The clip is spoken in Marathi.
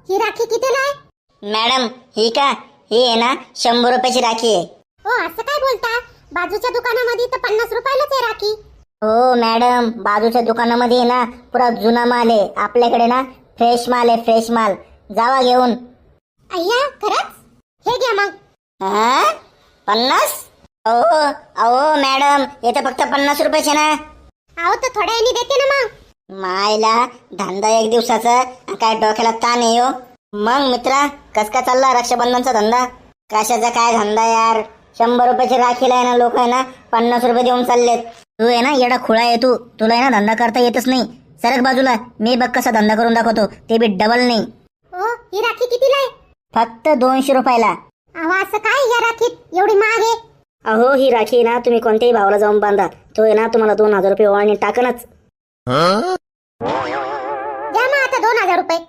ही राखी कितीला आहे? मॅडम ही का, ही आहे ना 100 रुपयाची राखी आहे. हो असं काय बोलता? बाजूच्या दुकानामध्ये तर 50 रुपयालाच आहे राखी. हो मॅडम, बाजूच्या दुकानामध्ये आहे ना पुरा जुना माल आहे, आपल्याकडे ना फ्रेश माल आहे, फ्रेश माल. जावा घेऊन. अय्या खरंच? हे घ्या मग. हा 50? अहो अहो मॅडम, हे तर फक्त 50 रुपयाचे ना. अहो तर थोड्या वेळाने देते ना मग. मायला धंदा एक दिवसाचा, काय डोक्याला ताण आहे हो. मग मित्रा, कस काय चालला रक्षाबंधनचा धंदा? कशाचा काय धंदा यार, 100 रुपयाची राखीला आहे ना लोक आहे ना 50 रुपये देऊन चाललेत. तू आहे ना येडा खुळा आहे तू, तुला आहे ना धंदा करता येतच नाही. सरक बाजूला, मी बघ कसा धंदा करून दाखवतो, ते बी डबल नाही. हो ही राखी कितीला आहे? फक्त 200 रुपयाला. अहो असं काय या राखीत एवढी महाग आहे? अहो ही राखी ना तुम्ही कोणत्याही भावाला जाऊन बांधा, तो आहे ना तुम्हाला 2000 रुपये ओवाळणी टाकनच.